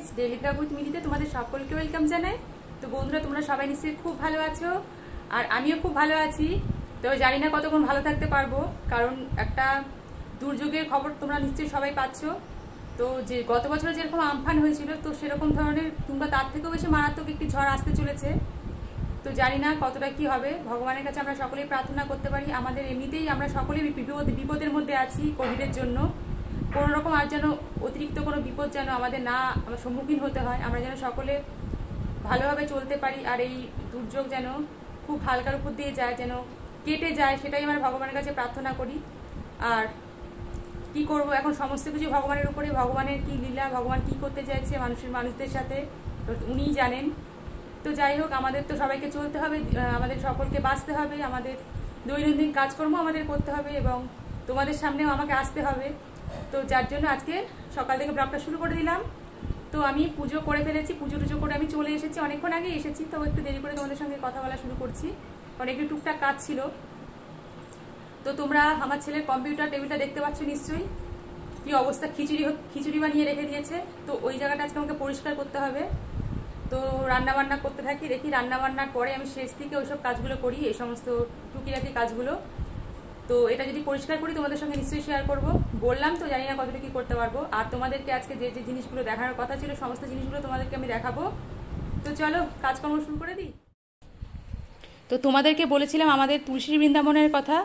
Guys, daily blog with মিলিতে তোমাদের সকলকে welcome জানাই। তো বন্ধুরা, তোমরা সবাই নিশ্চয়ই খুব ভালো আছো, আর আমিও খুব ভালো আছি। তো জানি না কতক্ষণ ভালো থাকতে পারবো, কারণ একটা দুর্যোগের খবর তোমরা নিশ্চয়ই সবাই পাচ্ছ। তো যে গত বছরে যেরকম আমফান হয়েছিল, তো সেরকম ধরনের কিংবা তার থেকেও বেশি মারাত্মক একটি ঝড় আসতে চলেছে। তো জানি না কতটা কি হবে। ভগবানের কাছে আমরা সকলেই প্রার্থনা করতে পারি। আমাদের এমনিতেই আমরা সকলেই বিপদের মধ্যে আছি কোভিডের জন্য। কোনো রকম আর যেন অতিরিক্ত কোনো বিপদ যেন আমাদের না সম্মুখীন হতে হয়, আমরা যেন সকলে ভালোভাবে চলতে পারি, আর এই দুর্যোগ যেন খুব হালকার উপর দিয়ে যায়, যেন কেটে যায়, সেটাই আমরা ভগবানের কাছে প্রার্থনা করি। আর কি করব, এখন সমস্ত কিছু ভগবানের উপরে, ভগবানের কি লীলা, ভগবান কি করতে চাইছে মানুষদের সাথে উনিই জানেন। তো যাই হোক, আমাদের তো সবাইকে চলতে হবে, আমাদের সকলকে বাঁচতে হবে, আমাদের দৈনন্দিন কাজকর্ম আমাদের করতে হবে, এবং তোমাদের সামনেও আমাকে আসতে হবে। তো যার জন্য আজকে সকাল থেকে ব্লগটা শুরু করে দিলাম। তো আমি পুজো করে ফেলেছি, পুজো টুজো করে আমি চলে এসেছি, অনেকক্ষণ আগে এসেছি। তো একটু দেরি করে তোমাদের সঙ্গে কথা বলা শুরু করছি, কারণ একটু টুকটাক কাজ ছিল। তো তোমরা আমার ছেলের কম্পিউটার টেবিলটা দেখতে পাচ্ছ নিশ্চয়ই, কি অবস্থা, খিচুড়ি বানিয়ে রেখে দিয়েছে। তো ওই জায়গাটা আজকে আমাকে পরিষ্কার করতে হবে। তো রান্নাবান্না করতে থাকি, দেখি রান্নাবান্নার পরে আমি শেষ থেকে ওইসব কাজগুলো করি, এই সমস্ত টুকিটাকি কাজগুলো। তো এটা যদি পরিষ্কার করি তোমাদের সঙ্গে নিশ্চয়ই শেয়ার করব। বললাম তো, জানি না কতটা কি করতে পারবো। আর তোমাদেরকে আজকে যে যে জিনিসগুলো দেখানোর কথা ছিল, সমস্ত জিনিসগুলো তোমাদেরকে আমি দেখাবো। তো চলো কাজকর্ম শুরু করে দিই। তো তোমাদেরকে বলেছিলাম আমাদের তুলসী বৃন্দাবনের কথা।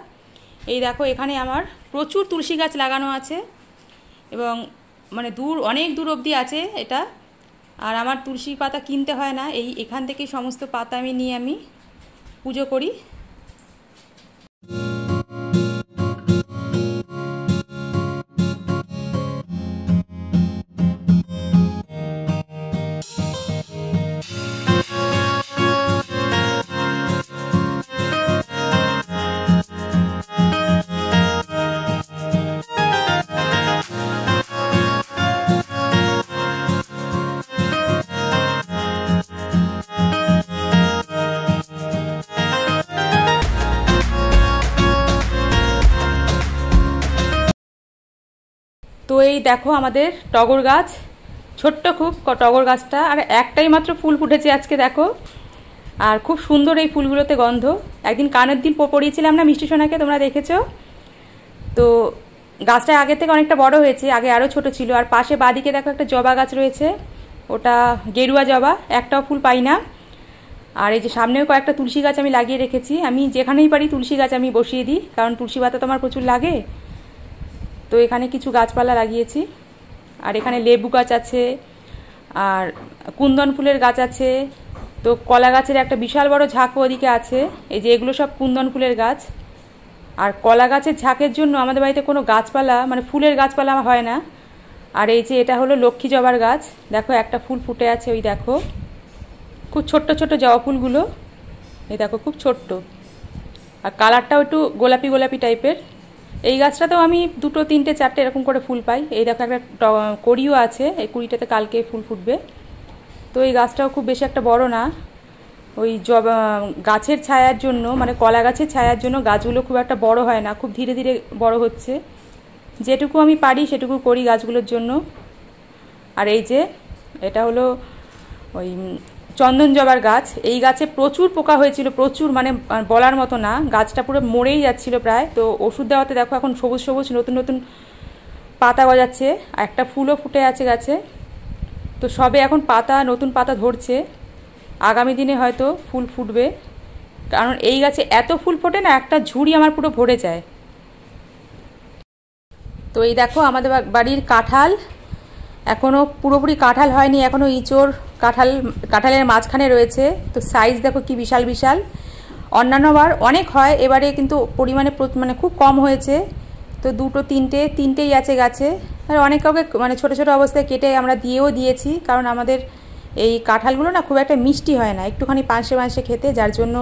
এই দেখো, এখানে আমার প্রচুর তুলসী গাছ লাগানো আছে, এবং মানে অনেক দূর অবধি আছে এটা। আর আমার তুলসী পাতা কিনতে হয় না, এখান থেকেই সমস্ত পাতা আমি নিয়ে আমি পুজো করি। তো এই দেখো আমাদের টগর গাছ, ছোট্ট খুব টগর গাছটা, আর একটাই মাত্র ফুল ফুটেছে আজকে দেখো। আর খুব সুন্দর এই ফুলগুলোতে গন্ধ। একদিন কানের দিন পরিয়েছিলাম না মিষ্টি সোনাকে, তোমরা দেখেছো। তো গাছটা আগে থেকে অনেকটা বড় হয়েছে, আগে আরও ছোট ছিল। আর পাশে বাদিকে দেখো একটা জবা গাছ রয়েছে, ওটা গেরুয়া জবা, একটাও ফুল পাই না। আর এই যে সামনেও কয়েকটা তুলসী গাছ আমি লাগিয়ে রেখেছি। আমি যেখানেই পারি তুলসী গাছ আমি বসিয়ে দিই, কারণ তুলসী পাতা তো আমার প্রচুর লাগে। তো এখানে কিছু গাছপালা লাগিয়েছি, আর এখানে লেবু গাছ আছে, আর কুন্দন ফুলের গাছ আছে। তো কলা গাছের একটা বিশাল বড় ঝাঁকও ওদিকে আছে। এই যে এগুলো সব কুন্দন ফুলের গাছ। আর কলা গাছের ঝাঁকের জন্য আমাদের বাড়িতে কোনো গাছপালা, মানে ফুলের গাছপালা হয় না। আর এই যে এটা হলো লক্ষ্মী জবার গাছ, দেখো একটা ফুল ফুটে আছে, ওই দেখো খুব ছোট্ট ছোট্ট জবা ফুলগুলো, এই দেখো খুব ছোট্ট, আর কালারটাও একটু গোলাপি গোলাপি টাইপের। এই গাছটাতেও আমি 2, 3, 4 এরকম করে ফুল পাই। এই দেখো একটা কড়িও আছে, এই কুড়িটাতে কালকে ফুল ফুটবে। তো এই গাছটাও খুব বেশি একটা বড় না, ওই গাছের ছায়ার জন্য, মানে কলা গাছের ছায়ার জন্য গাছগুলো খুব একটা বড় হয় না, খুব ধীরে ধীরে বড় হচ্ছে। যেটুকু আমি পারি সেটুকু করি গাছগুলোর জন্য। আর এই যে এটা হলো ওই চন্দন জবার গাছ। এই গাছে প্রচুর পোকা হয়েছিল, প্রচুর, মানে বলার মতো না, গাছটা পুরো মরেই যাচ্ছিল প্রায়। তো ওষুধ দেওয়াতে দেখো এখন সবুজ সবুজ নতুন নতুন পাতা গজাচ্ছে, একটা ফুলও ফুটে আছে গাছে। তো সবে এখন নতুন পাতা ধরছে, আগামী দিনে হয়তো ফুল ফুটবে, কারণ এই গাছে এত ফুল ফোটে না, একটা ঝুড়ি আমার পুরো ভরে যায়। তো এই দেখো আমাদের বাড়ির কাঁঠাল, এখনও পুরোপুরি কাঁঠাল হয়নি, এখনও ইঁচড় কাঁঠালের মাঝখানে রয়েছে। তো সাইজ দেখো কি বিশাল বিশাল। অন্যান্যবার অনেক হয়, এবারে কিন্তু পরিমাণে মানে খুব কম হয়েছে। তো 2, 3টেই আছে গাছে। আর অনেক কাউকে মানে ছোটো ছোটো অবস্থায় কেটে আমরা দিয়েছি, কারণ আমাদের এই কাঁঠালগুলো না খুব একটা মিষ্টি হয় না, একটুখানি পানসে পানসে খেতে, যার জন্য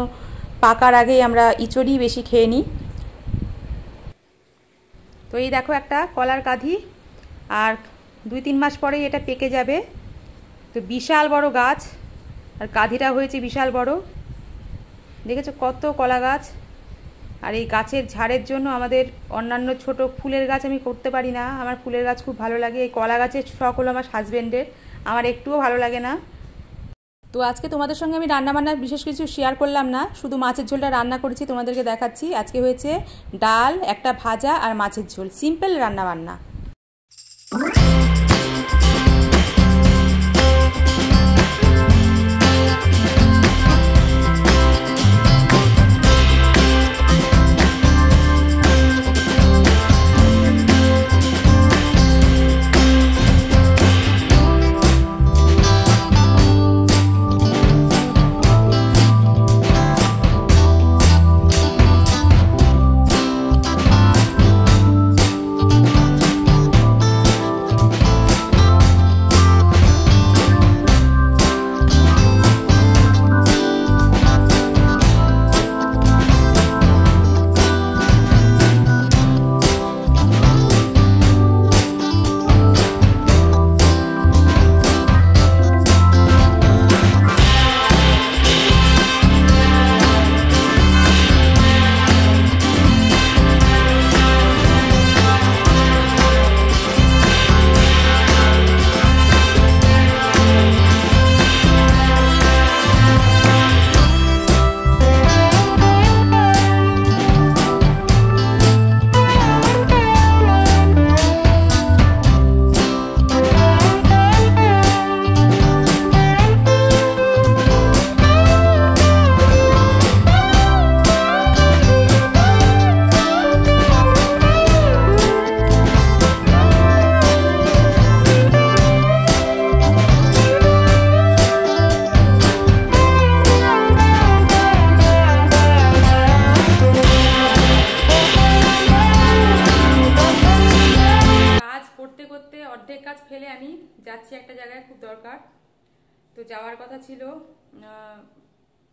পাকার আগেই আমরা ইঁচড়ই বেশি খেয়ে নিই। তো এই দেখো একটা কলার কাঁধি, আর 2-3 মাস পরেই এটা পেকে যাবে। তো বিশাল বড় গাছ, আর কাঁধিটা হয়েছে বিশাল বড়, দেখেছো কত কলা গাছ। আর এই গাছের ঝাড়ের জন্য আমাদের অন্যান্য ছোট ফুলের গাছ আমি করতে পারি না। আমার ফুলের গাছ খুব ভালো লাগে। এই কলা গাছের শখ হলো আমার হাজবেন্ডের, আমার একটুও ভালো লাগে না। তো আজকে তোমাদের সঙ্গে আমি রান্নাবান্না বিশেষ কিছু শেয়ার করলাম না, শুধু মাছের ঝোলটা রান্না করেছি তোমাদেরকে দেখাচ্ছি। আজকে হয়েছে ডাল, একটা ভাজা আর মাছের ঝোল, সিম্পল রান্নাবান্না। অর্ধেক কাজ ফেলে আমি যাচ্ছি একটা জায়গায়, খুব দরকার। তো যাওয়ার কথা ছিল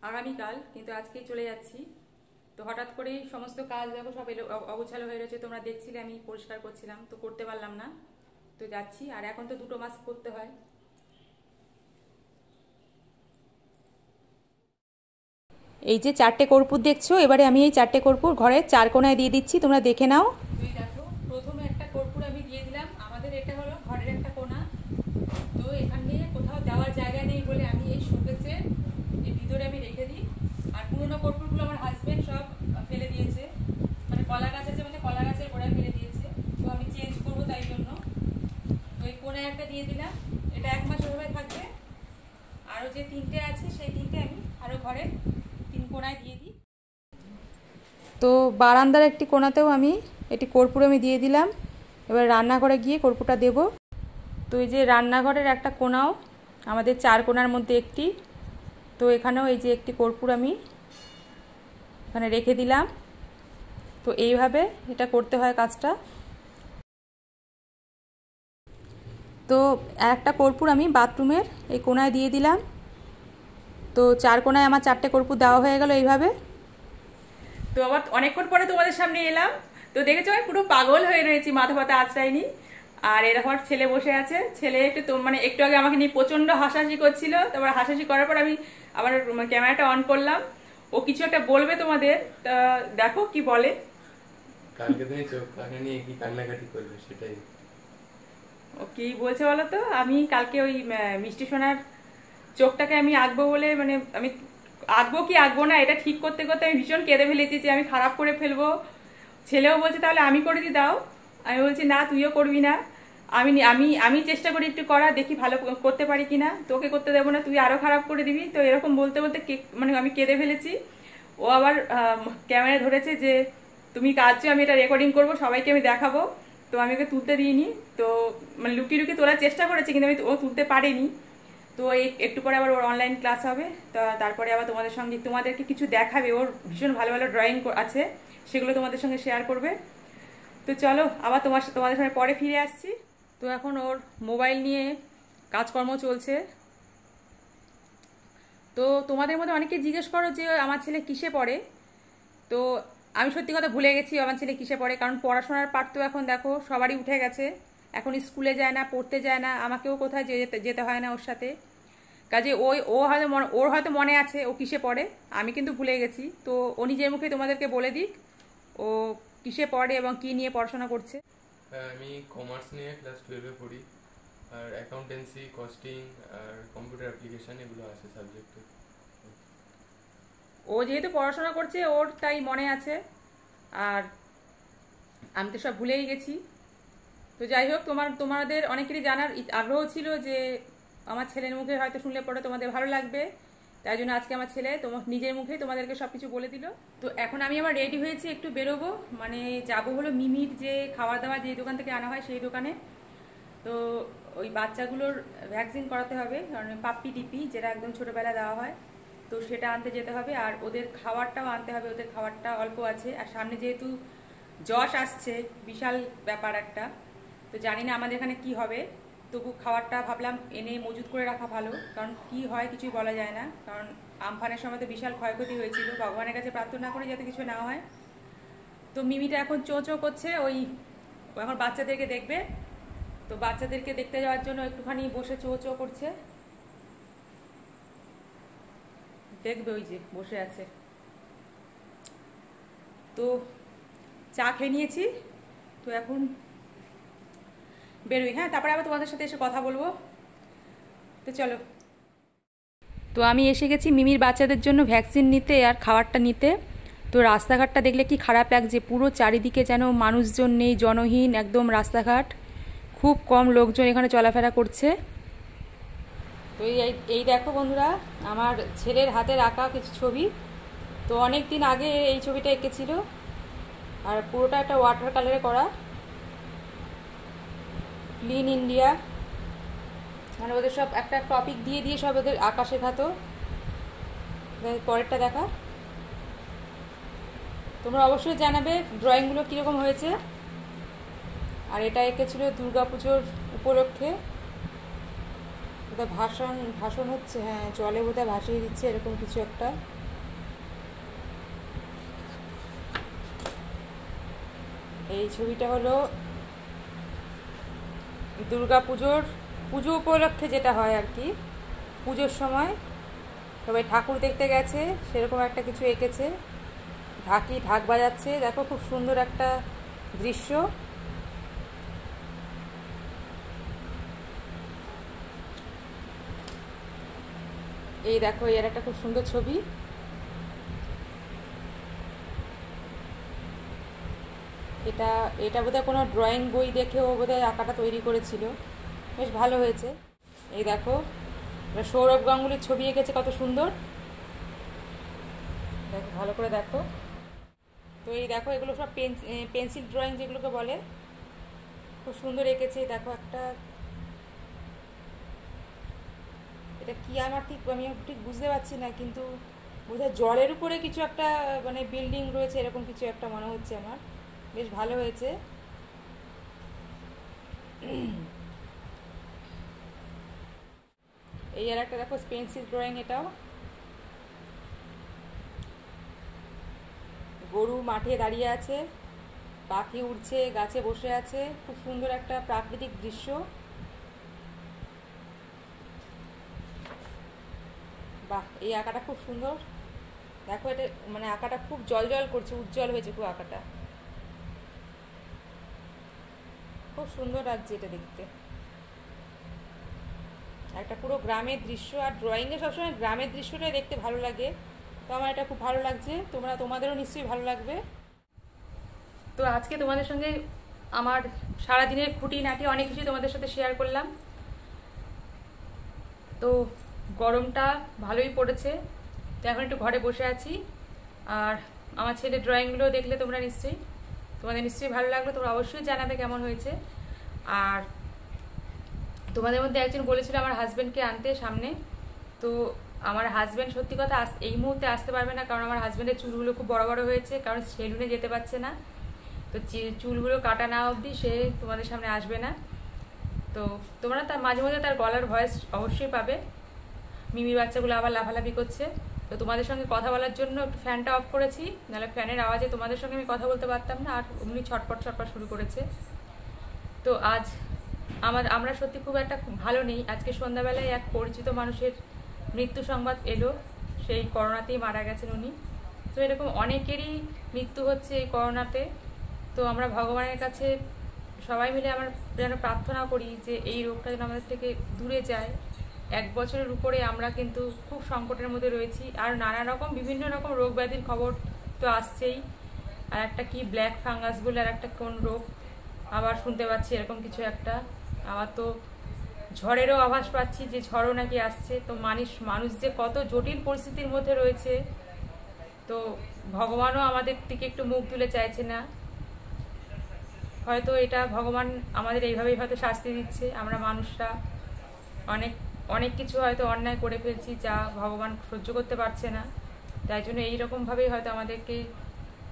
আগামীকাল, কিন্তু আজকেই চলে যাচ্ছি। তো হঠাৎ করেই সমস্ত কাজ দেখো সব অগোছালো হয়ে রয়েছে, তোমরা দেখছিলে আমি পরিষ্কার করছিলাম, তো করতে পারলাম না। তো যাচ্ছি, আর এখন তো 2 মাস করতে হয়। এই যে 4টে কর্পূর দেখছো, এবারে আমি এই 4টে কর্পূর ঘরে 4 কোণায় দিয়ে দিচ্ছি, তোমরা দেখে নাও। দেখো, প্রথমে একটা কর্পূর আমি দিয়ে দিলাম। আমাদের এটা হলো ঘরের একটা কোণা, তো এখানে কোথাও দেওয়ার জায়গা নেই বলে আমি এই শোকেসের এই ভিতরে আমি রেখে দিই। আর পুরোনো কর্পূরগুলো আমার হাজবেন্ড সব ফেলে দিয়েছে, মানে কলা গাছ আছে, মানে কলা গাছের গোড়ায় ফেলে দিয়েছে, তো আমি চেঞ্জ করবো তাই জন্য। তো এই কোণায় একটা দিয়ে দিলাম, এটা 1 মাস ওভাবে থাকবে। আরও যে 3টে আছে সেই 3টে আমি আরও ঘরে 3 কোণায় দিয়ে দিই। তো বারান্দার একটি কোণাতেও আমি এটি কর্পূর আমি দিয়ে দিলাম। এবার রান্নাঘরে গিয়ে কর্পূরটা দেব। তো এই যে রান্নাঘরের একটা কোণাও আমাদের 4 কোণার মধ্যে একটি, তো এখানেও এই যে একটি কর্পূর আমি এখানে রেখে দিলাম। তো এইভাবে এটা করতে হয় কাজটা। তো একটা কর্পূর আমি বাথরুমের এই কোণায় দিয়ে দিলাম। তো 4 কোণায় আমার 4টে কর্পূর দেওয়া হয়ে গেল এইভাবে। তো আবার অনেকক্ষণ পরে তোমাদের সামনে এলাম। তো দেখেছো আমি পুরো পাগল হয়ে রয়েছি, মাথা ব্যথা আঁচড়াইনি। আর এরপর ছেলে বসে আছে, ছেলে একটু মানে একটু আগে আমাকে নিয়ে প্রচণ্ড হাসাহাসি করছিল। তারপর হাসাহাসি করার পর আমি আবার ক্যামেরাটা অন করলাম। ও কিছু একটা বলবে তোমাদের, দেখো কি বলে। কালকে তুমি চোখ কানে নিয়ে কি কান্নাকাটি করবে সেটাই। ও কি বলছে বলো তো, আমি কালকে ওই মিষ্টি সোনার চোখটাকে আমি আঁকবো বলে, মানে আমি আঁকবো কি আঁকবো না এটা ঠিক করতে করতে আমি ভীষণ কেঁদে ফেলেছি যে আমি খারাপ করে ফেলবো। ছেলেও বলছে তাহলে আমি করে দিই দাও। আমি বলছি না, তুইও করবি না, আমি আমি আমি চেষ্টা করি একটু করা, দেখি ভালো করতে পারি কিনা, তোকে করতে দেবো না, তুই আরও খারাপ করে দিবি। তো এরকম বলতে বলতে মানে আমি কেঁদে ফেলেছি। ও আবার ক্যামেরা ধরেছে যে তুমি কাঁদছো, আমি এটা রেকর্ডিং করবো, সবাইকে আমি দেখাবো। তো আমি ওকে তুলতে দিইনি, তো মানে লুকিয়ে লুকিয়ে তোলার চেষ্টা করেছি, কিন্তু আমি ও তুলতে পারিনি। তো এই একটু পরে আবার ওর অনলাইন ক্লাস হবে, তো তারপরে আবার তোমাদেরকে কিছু দেখাবে। ওর ভীষণ ভালো ভালো ড্রয়িং আছে, সেগুলো তোমাদের সঙ্গে শেয়ার করবে। তো চলো আবার তোমাদের সঙ্গে পরে ফিরে আসছি। তো এখন ওর মোবাইল নিয়ে কাজকর্ম চলছে। তো তোমাদের মধ্যে অনেকে জিজ্ঞেস করো যে আমার ছেলে কিসে পড়ে। তো আমি সত্যি কথা ভুলে গেছি আমার ছেলে কিসে পড়ে, কারণ পড়াশোনার পাঠ তো এখন দেখো সবারই উঠে গেছে। এখন স্কুলে যায় না, পড়তে যায় না, আমাকেও কোথায় যেতে হয় না ওর সাথে। কাজে ওর হয়তো মনে আছে ও কিসে পড়ে, আমি কিন্তু ভুলে গেছি। তো ও নিজের মুখে তোমাদেরকে বলে দিক ও কিসে পড়ে এবং কি নিয়ে পড়াশোনা করছে। আমি কমার্স নিয়ে ক্লাস 12-এ পড়ি। আর অ্যাকাউন্টেন্সি, কস্টিং আর কম্পিউটার অ্যাপ্লিকেশন এগুলো আছে সাবজেক্টে। ও যেহেতু পড়াশোনা করছে ওর তাই মনে আছে, আর আমি তো সব ভুলেই গেছি। তো যাই হোক, তোমাদের অনেকেরই জানার আগ্রহ ছিল যে আমার ছেলের মুখে হয়তো শুনলে পরে তোমাদের ভালো লাগবে, তাই জন্য আজকে আমার ছেলে নিজের মুখেই তোমাদেরকে সব কিছু বলে দিল। তো এখন আমি আবার রেডি হয়েছি, একটু বেরোবো, মানে যাবো হলো মিমির যে খাবার দাবার যে দোকান থেকে আনা হয় সেই দোকানে। তো ওই বাচ্চাগুলোর ভ্যাকসিন করাতে হবে, কারণ পাপ্পি টিপি যেটা একদম ছোটোবেলায় দেওয়া হয়, তো সেটা আনতে যেতে হবে। আর ওদের খাবারটাও আনতে হবে, ওদের খাবারটা অল্প আছে। আর সামনে যেহেতু যশ আসছে, বিশাল ব্যাপার একটা, তো জানি না আমাদের এখানে কি হবে, তবু খাবারটা ভাবলাম এনে মজুত করে রাখা ভালো, কারণ কি হয় কিছুই বলা যায় না। কারণ আমফানের সময় তো বিশাল ক্ষয়ক্ষতি হয়েছিল, ভগবানের কাছে প্রার্থনা করে যাতে কিছু না হয়। তো মিমিটা এখন চো চো করছে, ওই এখন বাচ্চাদেরকে দেখবে, তো বাচ্চাদেরকে দেখতে যাওয়ার জন্য একটুখানি বসে চো চো করছে, দেখবে ওই যে বসে আছে। তো চা খেয়ে নিয়েছি, তো এখন বেরোই। হ্যাঁ, তারপরে আবার তোমাদের সাথে এসে কথা বলবো, তো চলো। তো আমি এসে গেছি মিমির বাচ্চাদের জন্য ভ্যাকসিন নিতে আর খাবারটা নিতে। তো রাস্তাঘাটটা দেখলে কি খারাপ লাগছে, পুরো চারিদিকে যেন মানুষজন নেই, জনহীন একদম রাস্তাঘাট, খুব কম লোকজন এখানে চলাফেরা করছে। তো এই দেখো বন্ধুরা, আমার ছেলের হাতের আঁকা কিছু ছবি। তো অনেক দিন আগে এই ছবিটা এঁকেছিল, আর পুরোটা একটা ওয়াটার কালারে করা। ক্লিন ইন্ডিয়া, মানে ওদের সব একটা টপিক দিয়ে দিয়ে সব ওদের আঁকা শেখাতো। পরেরটা দেখা, তোমরা অবশ্যই জানাবে ড্রয়িংগুলো কীরকম হয়েছে। আর এটা এঁকেছিল দুর্গাপুজোর উপলক্ষে, বোধহয় ভাষণ হচ্ছে, হ্যাঁ জলে বোধহয় ভাসিয়ে দিচ্ছে এরকম কিছু একটা। এই ছবিটা হলো দুর্গাপুজোর পুজো উপলক্ষে যেটা হয় আর কি, পুজোর সময় সবাই ঠাকুর দেখতে গেছে সেরকম একটা কিছু এঁকেছে। ঢাক বাজাচ্ছে, দেখো খুব সুন্দর একটা দৃশ্য। এই দেখো এর একটা খুব সুন্দর ছবি। এটা বোধহয় কোনো ড্রয়িং বই দেখে ও বোধহয় আঁকাটা তৈরি করেছিল, বেশ ভালো হয়েছে। এই দেখো সৌরভ গাঙ্গুলির ছবি এঁকেছে, কত সুন্দর, দেখো ভালো করে দেখো। তো এই দেখো এগুলো সব পেন্সিল ড্রয়িং যেগুলোকে বলে, খুব সুন্দর এঁকেছে। দেখো একটা, এটা কি আমি ঠিক বুঝতে পারছি না, কিন্তু বোধহয় জলের উপরে কিছু একটা মানে বিল্ডিং রয়েছে এরকম কিছু একটা মনে হচ্ছে আমার, বেশ ভালো হয়েছে। এই আর একটা দেখো পেন্সিল ড্রয়িং, এটাও গরু মাঠে দাঁড়িয়ে আছে, পাখি উড়ছে, গাছে বসে আছে, খুব সুন্দর একটা প্রাকৃতিক দৃশ্য। বাহ, এই আঁকাটা খুব সুন্দর, দেখো এটা মানে আঁকাটা খুব জল জল করছে, উজ্জ্বল হয়েছে খুব আঁকাটা, খুব সুন্দর লাগছে এটা দেখতে। একটা পুরো গ্রামের দৃশ্য, আর ড্রয়িংয়ে সবসময় গ্রামের দৃশ্যটাই দেখতে ভালো লাগে, তো আমার এটা খুব ভালো লাগছে, তোমাদেরও নিশ্চয়ই ভালো লাগবে। তো আজকে তোমাদের সঙ্গে আমার সারাদিনের খুঁটিনাটি অনেক কিছু তোমাদের সাথে শেয়ার করলাম। তো গরমটা ভালোই পড়েছে, তো এখন একটু ঘরে বসে আছি। আর আমার ছেলের ড্রয়িংগুলো দেখলে তোমাদের নিশ্চয়ই ভালো লাগলো, তোমরা অবশ্যই জানাবে কেমন হয়েছে। আর তোমাদের মধ্যে একজন বলেছিল আমার হাজব্যান্ডকে আনতে সামনে, তো আমার হাজব্যান্ড সত্যি কথা এই মুহূর্তে আসতে পারবে না, কারণ আমার হাজব্যান্ডের চুলগুলো খুব বড় বড় হয়েছে, কারণ সেলুনে যেতে পারছে না, তো চুলগুলো কাটা না অবধি সে তোমাদের সামনে আসবে না। তো তোমরা তার মাঝে মাঝে তার গলার ভয়েস অবশ্যই পাবে, মিমির বাচ্চাগুলো আবার লাফালাফি করছে। তো তোমাদের সঙ্গে কথা বলার জন্য একটু ফ্যানটা অফ করেছি, নাহলে ফ্যানের আওয়াজে তোমাদের সঙ্গে আমি কথা বলতে পারতাম না, আর অমনি ছটপট শুরু করেছে। তো আজ আমরা সত্যি খুব ভালো নেই। আজকে সন্ধ্যাবেলায় এক পরিচিত মানুষের মৃত্যু সংবাদ এলো, সেই করোনাতেই মারা গেছেন উনি। তো এরকম অনেকেরই মৃত্যু হচ্ছে এই করোনাতে, তো আমরা ভগবানের কাছে সবাই মিলে আমরা যেন প্রার্থনা করি যে এই রোগটা যেন আমাদের থেকে দূরে যায়। 1 বছরের উপরে আমরা কিন্তু খুব সংকটের মধ্যে রয়েছি, আর নানা রকম বিভিন্ন রকম রোগ ব্যাধির খবর তো আসছেই। আর একটা কি ব্ল্যাক ফাঙ্গাস বলে আর একটা কোন রোগ আবার শুনতে পাচ্ছি, এরকম কিছু একটা। আবার তো ঝড়েরও আভাস পাচ্ছি যে ঝড়ও নাকি আসছে। তো মানুষ যে কত জটিল পরিস্থিতির মধ্যে রয়েছে, তো ভগবানও আমাদের দিকে একটু মুখ তুলে চাইছে না। হয়তো এটা ভগবান আমাদের এইভাবেই হয়তো শাস্তি দিচ্ছে। আমরা মানুষরা অনেক অনেক কিছু হয়তো অন্যায় করে ফেলছি যা ভগবান সহ্য করতে পারছে না, তাই জন্য এইরকমভাবেই হয়তো আমাদেরকে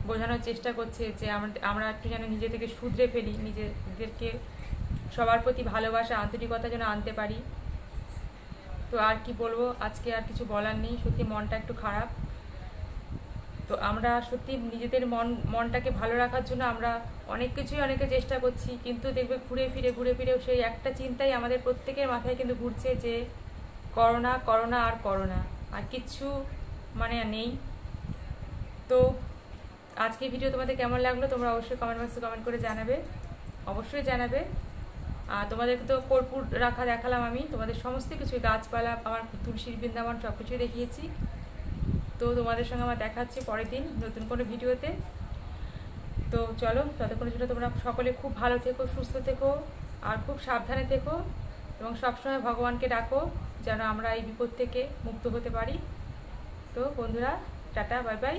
বোঝানোর চেষ্টা করছে যে আমরা একটু যেন নিজে থেকে শুধরে ফেলি, নিজেদেরকে সবার প্রতি ভালোবাসা আন্তরিকতা যেন আনতে পারি। তো আর কি বলবো, আজকে আর কিছু বলার নেই, সত্যি মনটা একটু খারাপ। তো আমরা সত্যি নিজেদের মনটাকে ভালো রাখার জন্য আমরা অনেকে চেষ্টা করছি, কিন্তু দেখবে ঘুরে ফিরে সেই একটা চিন্তাই আমাদের প্রত্যেকের মাথায় কিন্তু ঘুরছে যে করোনা করোনা আর করোনা, আর কিচ্ছু মানে নেই। তো আজকে ভিডিও তোমাদের কেমন লাগলো তোমরা অবশ্যই কমেন্ট বক্সে কমেন্ট করে জানাবে, অবশ্যই জানাবে। আর তোমাদেরকে তো কর্পূর রাখা দেখালাম আমি, তোমাদের সমস্ত কিছু গাছপালা, আমার তুলসীর বৃন্দাবন সব কিছুই দেখিয়েছি। তো তোমাদের সঙ্গে আমার দেখা হচ্ছে পরের দিন নতুন কোনো ভিডিওতে। তো চলো, ততক্ষণের জন্য তোমরা সকলে খুব ভালো থেকো, সুস্থ থেকো, আর খুব সাবধানে থেকো, এবং সবসময় ভগবানকে ডাকো যেন আমরা এই বিপদ থেকে মুক্ত হতে পারি। তো বন্ধুরা, টাটা, বাই বাই।